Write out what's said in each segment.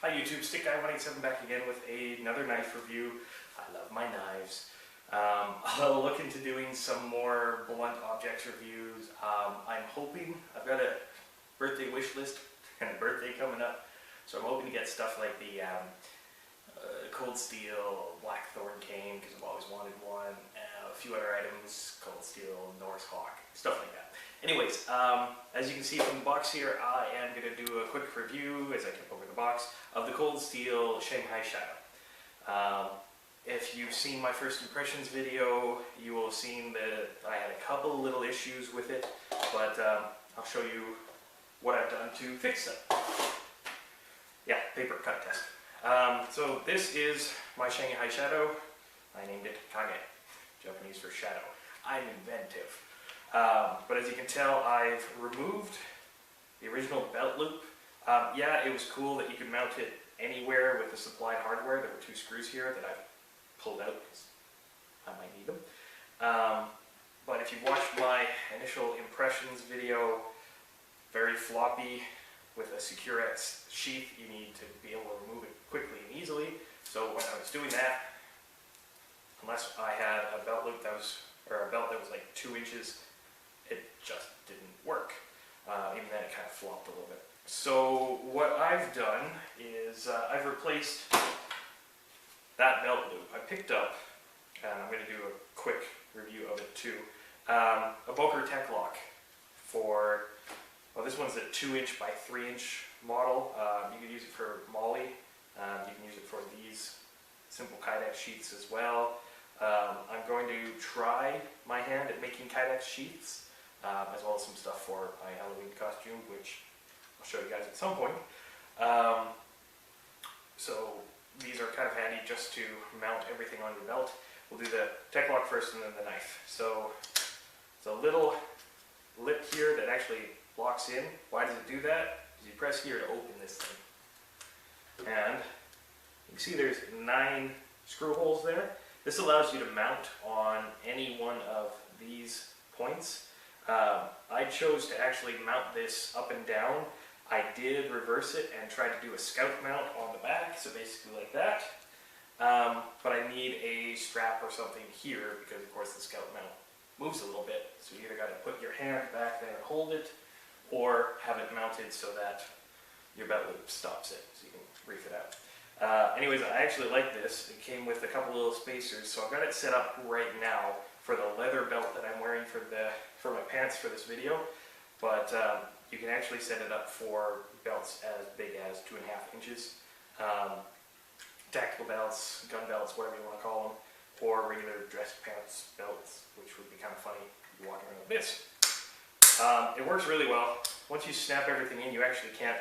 Hi YouTube, Stick Guy 187 back again with another knife review. I love my knives. I'll look into doing some more blunt objects reviews. I'm hoping, I've got a birthday wish list and a birthday coming up, so I'm hoping to get stuff like the Cold Steel Blackthorn cane, because I've always wanted one, a few other items, Cold Steel Norse Hawk, stuff like that. Anyways, as you can see from the box here, I am going to do a quick review, as I tip over the box, of the Cold Steel Shanghai Shadow. If you've seen my first impressions video, you will have seen that I had a couple little issues with it, but I'll show you what I've done to fix them. Yeah, paper cut test. So this is my Shanghai Shadow. I named it Kage, Japanese for shadow. I'm inventive. But as you can tell, I've removed the original belt loop. Yeah, it was cool that you could mount it anywhere with the supplied hardware. There were two screws here that I've pulled out because I might need them. But if you've watched my initial impressions video, very floppy with a Securex sheath, you need to be able to remove it quickly and easily. So when I was doing that, unless I had a belt loop that was, or a belt that was like 2 inches, it just didn't work. Even then it kind of flopped a little bit. So what I've done is I've replaced that belt loop. I picked up, and I'm going to do a quick review of it too, a Boker Tek-Lok for, well, this one's a 2-inch by 3-inch model. You can use it for Molly. You can use it for these simple Kydex sheaths as well. I'm going to try my hand at making Kydex sheaths, as well as some stuff for my Halloween costume, which I'll show you guys at some point. So these are kind of handy just to mount everything on your belt. We'll do the Tek-Lok first and then the knife. So it's a little lip here that actually locks in. Why does it do that? Because you press here to open this thing. And you can see there's 9 screw holes there. This allows you to mount on any one of these points. I chose to actually mount this up and down. I did reverse it and try to do a scout mount on the back, so basically like that. But I need a strap or something here because of course the scout mount moves a little bit. So you either got to put your hand back there and hold it, or have it mounted so that your belt loop stops it, so you can reef it out. Anyways, I actually like this. It came with a couple little spacers, so I've got it set up right now for the leather belt that I'm wearing for my pants for this video. But you can actually set it up for belts as big as 2.5 inches. Tactical belts, gun belts, whatever you want to call them, or regular dress pants belts, which would be kind of funny if you're walking around with this. It works really well. Once you snap everything in, you actually can't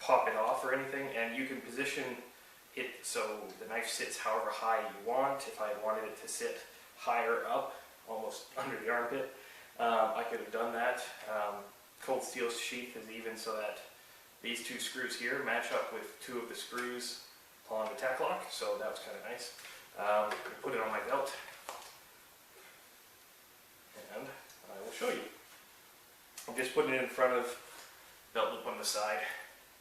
pop it off or anything, and you can position it so the knife sits however high you want. If I wanted it to sit higher up, almost under the armpit, I could have done that. Cold Steel sheath is even so that these 2 screws here match up with 2 of the screws on the Tek-Lok, so that was kind of nice. I put it on my belt, and I will show you. I'm just putting it in front of belt loop on the side.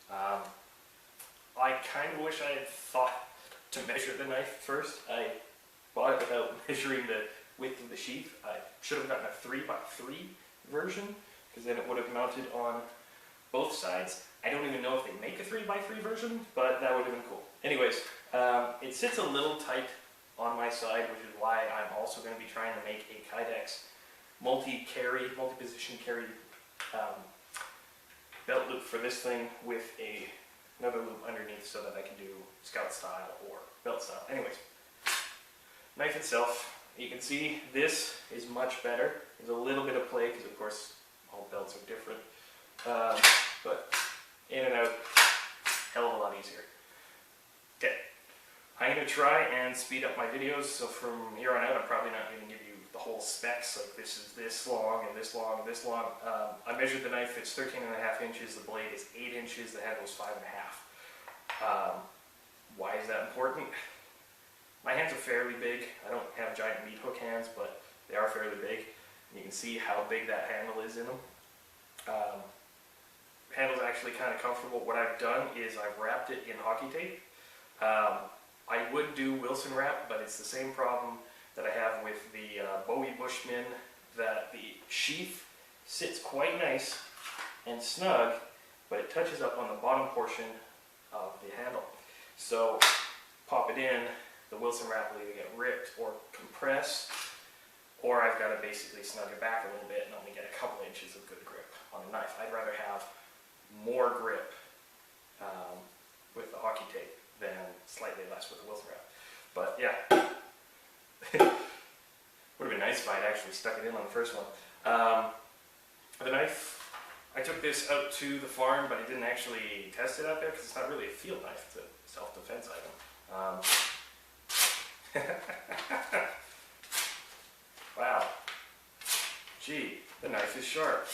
I kind of wish I had thought to measure the knife first. I bought it without measuring the width of the sheath. I should have gotten a 3x3 version, because then it would have mounted on both sides. I don't even know if they make a 3x3 version, but that would have been cool. Anyways, it sits a little tight on my side, which is why I'm also going to be trying to make a Kydex multi-position carry belt loop for this thing with another loop underneath so that I can do scout style or belt style. Anyways, knife itself, you can see this is much better. There's a little bit of play because of course all belts are different, but in and out, hell of a lot easier. Okay, I'm going to try and speed up my videos, so from here on out I'm probably not going to give you the whole specs, like this is this long and this long and this long. I measured the knife, it's 13.5 inches, the blade is 8 inches, the head was 5.5. Why is that important? My hands are fairly big. I don't have giant meat hook hands, but they are fairly big. And you can see how big that handle is in them. handle's actually kind of comfortable. What I've done is I've wrapped it in hockey tape. I would do Wilson wrap, but it's the same problem that I have with the Bowie Bushman, that the sheath sits quite nice and snug, but it touches up on the bottom portion of the handle. So pop it in, the Wilson wrap will either get ripped or compressed, or I've got to basically snug it back a little bit and only get a couple inches of good grip on the knife. I'd rather have more grip with the hockey tape than slightly less with the Wilson wrap. But yeah, would have been nice if I had actually stuck it in on the first one. The knife, I took this out to the farm, but I didn't actually test it out there because it's not really a field knife, it's a self-defense item. Wow. Gee, the knife is sharp.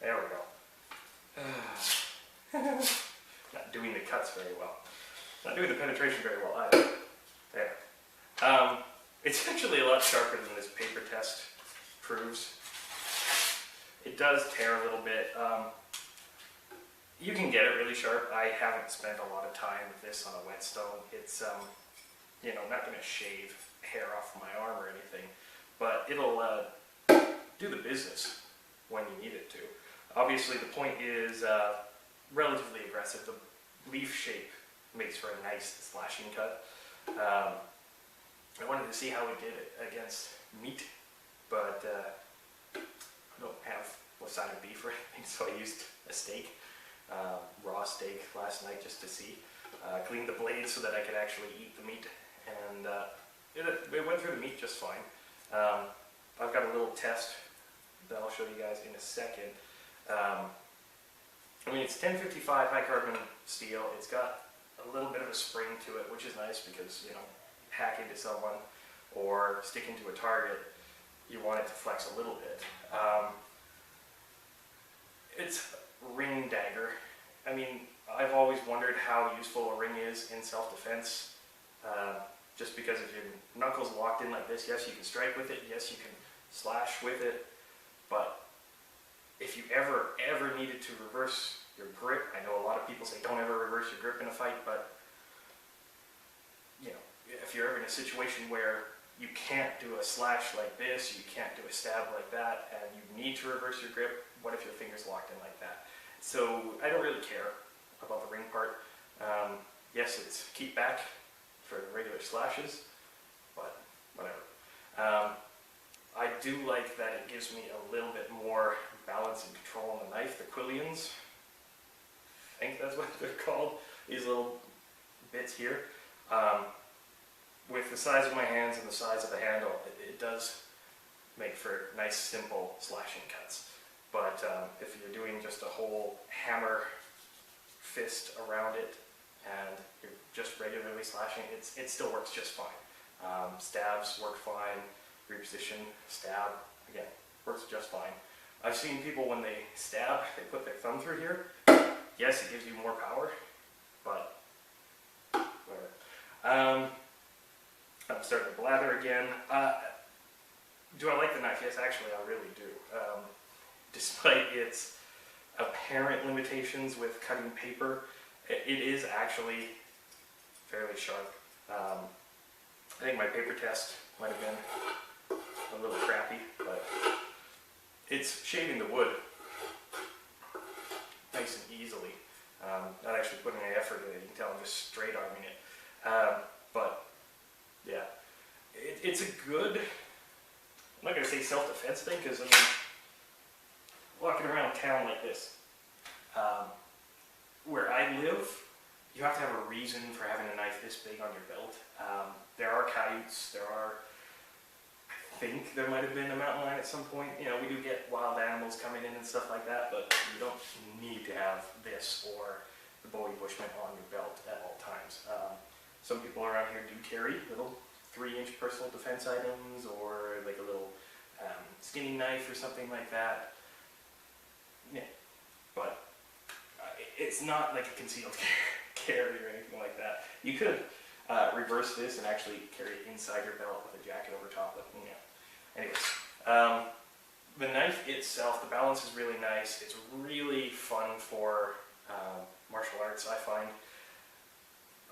There we go. Not doing the cuts very well. Not doing the penetration very well either. There. It's actually a lot sharper than this paper test proves. It does tear a little bit. You can get it really sharp. I haven't spent a lot of time with this on a whetstone. It's, you know, not going to shave hair off my arm or anything, but it'll do the business when you need it to. Obviously, the point is relatively aggressive. The leaf shape makes for a nice slashing cut. I wanted to see how it did it against meat, but I don't have a side of beef or anything, so I used a steak, raw steak last night just to see. Cleaned the blade so that I could actually eat the meat, and it went through the meat just fine. I've got a little test that I'll show you guys in a second. I mean, it's 1055 high carbon steel. It's got a little bit of a spring to it, which is nice because, you know, hack into someone or stick into a target, you want it to flex a little bit. It's a ring dagger. I mean, I've always wondered how useful a ring is in self-defense. Just because if your knuckles locked in like this, yes, you can strike with it, yes, you can slash with it, but if you ever needed to reverse your grip, I know a lot of people say don't ever reverse your grip in a fight, but you know, if you're ever in a situation where you can't do a slash like this, you can't do a stab like that, and you need to reverse your grip, what if your finger's locked in like that? So I don't really care about the ring part. Yes, it's keep back for regular slashes, but whatever. I do like that it gives me a little bit more balance and control on the knife. The quillions, I think that's what they're called, these little bits here. With the size of my hands and the size of the handle, it does make for nice, simple slashing cuts. But if you're doing just a whole hammer fist around it and you're just regularly slashing, it still works just fine. Stabs work fine. Reposition, stab, again, works just fine. I've seen people when they stab, they put their thumb through here. Yes, it gives you more power, but whatever. I'm starting to blather again. Do I like the knife? Yes, actually, I really do. Despite its apparent limitations with cutting paper, it is actually fairly sharp. I think my paper test might have been a little crappy, but it's shaving the wood nice and easily. Not actually putting any effort in it. You can tell I'm just straight arming it. But yeah, it's a good, I'm not going to say self-defense thing, because I mean, walking around town like this, where I live, you have to have a reason for having a knife this big on your belt. There are coyotes, there are, I think there might have been a mountain lion at some point. You know, we do get wild animals coming in and stuff like that, but you don't need to have this or the Bowie Bushman on your belt at all times. Some people around here do carry little 3-inch personal defense items, or like a little skinning knife or something like that. Yeah, but it's not like a concealed carry or anything like that. You could reverse this and actually carry it inside your belt with a jacket over top. But yeah. Anyways, the knife itself, the balance is really nice. It's really fun for martial arts, I find.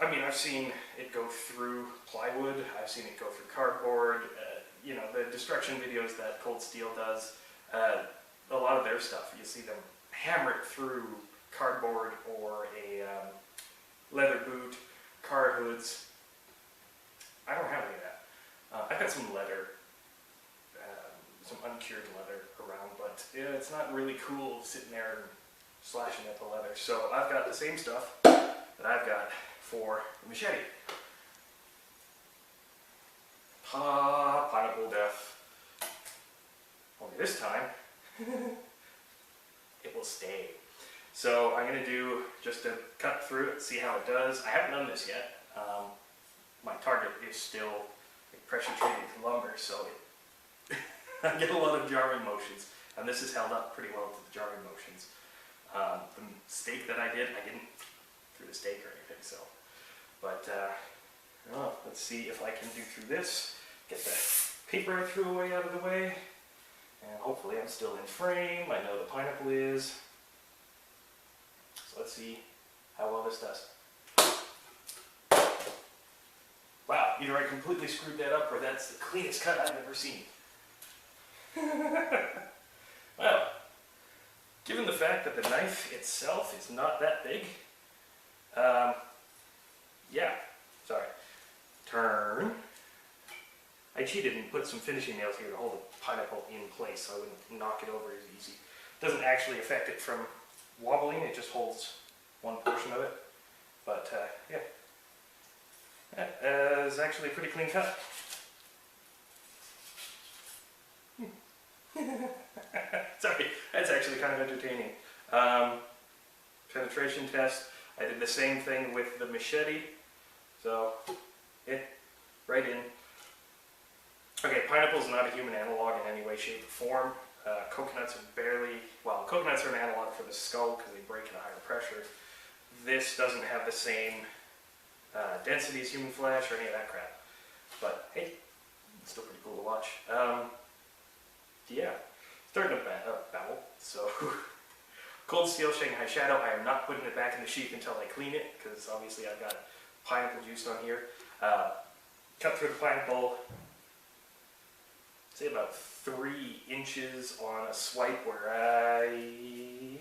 I mean, I've seen it go through plywood, I've seen it go through cardboard, you know, the destruction videos that Cold Steel does, a lot of their stuff, you see them hammer it through cardboard or a leather boot, car hoods. I don't have any of that. I've got some leather, some uncured leather around, but it's not really cool sitting there and slashing at the leather. So I've got the same stuff that I've got for the machete. Pineapple death. Only this time, it will stay. So I'm going to do just a cut through it, see how it does. I haven't done this yet. My target is still pressure treated lumber, so I get a lot of jarring motions, and this is held up pretty well to the jarring motions. The stake that I didn't through the stake or anything, so. But well, let's see if I can do through this. Get that paper I threw away out of the way, and hopefully I'm still in frame. I know the pineapple is. So let's see how well this does. Wow, either I completely screwed that up or that's the cleanest cut I've ever seen. Well, given the fact that the knife itself is not that big, yeah, sorry, turn. I cheated and put some finishing nails here to hold the pineapple in place so I wouldn't knock it over as easy. It doesn't actually affect it from wobbling, it just holds one portion of it. But yeah, that is actually a pretty clean cut. Sorry, that's actually kind of entertaining. Penetration test. I did the same thing with the machete. So, yeah, right in. Okay, pineapple is not a human analog in any way, shape, or form. Coconuts are barely, well, coconuts are an analog for the skull because they break at a higher pressure. This doesn't have the same density as human flesh or any of that crap. But hey, it's still pretty cool to watch. Yeah, starting to babble. So, Cold Steel Shanghai Shadow. I am not putting it back in the sheath until I clean it because obviously I've got pineapple juice on here. Cut through the pineapple. Say about 3 inches on a swipe where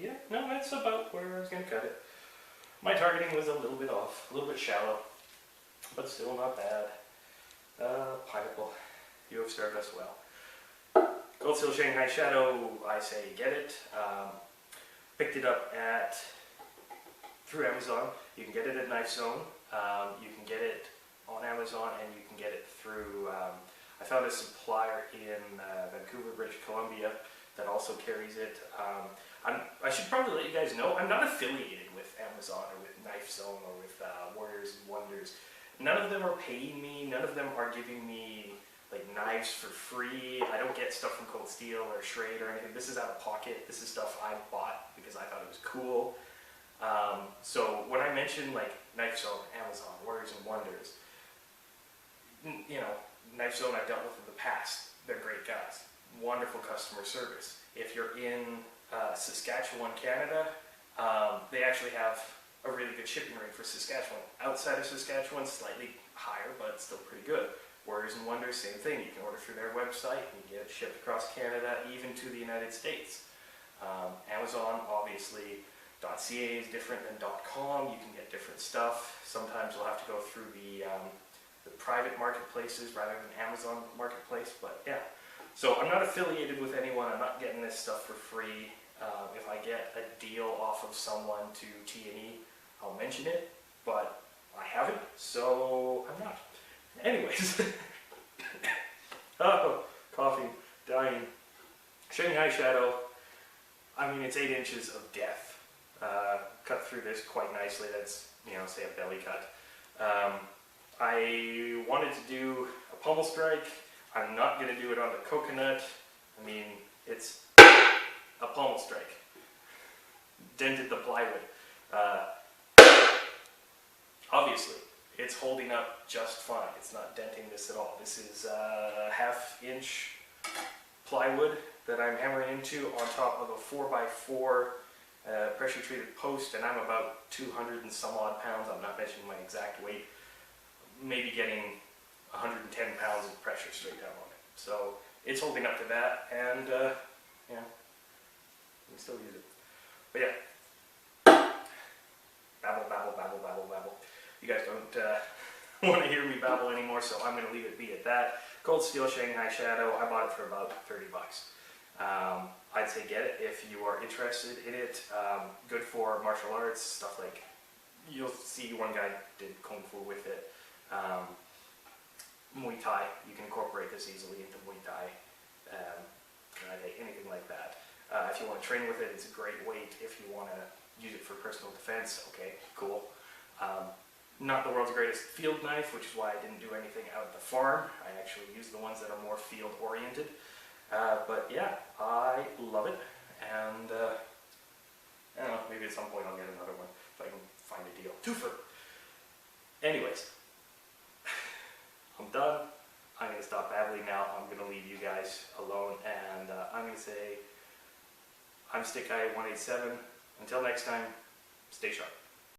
yeah, no, that's about where I was going to cut it. My targeting was a little bit off, a little bit shallow, but still not bad. Pineapple, you have served us well. Cold Steel Shanghai Shadow, I say get it. Picked it up through Amazon. You can get it at Knife Zone. You can get it on Amazon, and you can get it through. I found a supplier in Vancouver, British Columbia that also carries it. I should probably let you guys know, I'm not affiliated with Amazon or with Knife Zone or with Warriors and Wonders. None of them are paying me, none of them are giving me like knives for free. I don't get stuff from Cold Steel or Schrade or anything. This is out of pocket. This is stuff I bought because I thought it was cool. So when I mention like Knife Zone, Amazon, Warriors and Wonders, you know, Knife Zone I've dealt with in the past. They're great guys. Wonderful customer service. If you're in Saskatchewan, Canada, they actually have a really good shipping rate for Saskatchewan. Outside of Saskatchewan, slightly higher, but still pretty good. Warriors and Wonders, same thing. You can order through their website and get it shipped across Canada, even to the United States. Amazon, obviously, .ca is different than .com. You can get different stuff. Sometimes you'll have to go through the private marketplaces rather than Amazon marketplace, but yeah. So I'm not affiliated with anyone. I'm not getting this stuff for free. If I get a deal off of someone to T&E, I'll mention it, but I haven't, so I'm not. Anyways, oh, coughing, dying. Shanghai Shadow, I mean, it's 8 inches of death. Cut through this quite nicely. That's, you know, say a belly cut. I wanted to do a pommel strike. I'm not going to do it on the coconut. I mean, it's a pommel strike. Dented the plywood. Obviously, it's holding up just fine. It's not denting this at all. This is 1/2 inch plywood that I'm hammering into on top of a 4x4 pressure treated post, and I'm about 200 and some odd pounds. I'm not measuring my exact weight. Maybe getting 110 pounds of pressure straight down on it. So it's holding up to that, and yeah, we can still use it. But yeah, babble, babble, babble, babble, babble. You guys don't want to hear me babble anymore, so I'm going to leave it be at that. Called Steel Shanghai Shadow. I bought it for about 30 bucks. I'd say get it if you are interested in it. Good for martial arts, stuff like, you'll see one guy did Kung Fu with it. Muay Thai, you can incorporate this easily into Muay Thai, anything like that. If you want to train with it, it's a great weight. If you want to use it for personal defense, okay, cool. Not the world's greatest field knife, which is why I didn't do anything out at the farm. I actually use the ones that are more field oriented. But yeah, I love it, and I don't know, maybe at some point I'll get another one if I can find a deal. Twofer! Anyways, I'm done. I'm going to stop babbling now. I'm going to leave you guys alone, and I'm going to say, I'm Stick Guy 187. Until next time, stay sharp.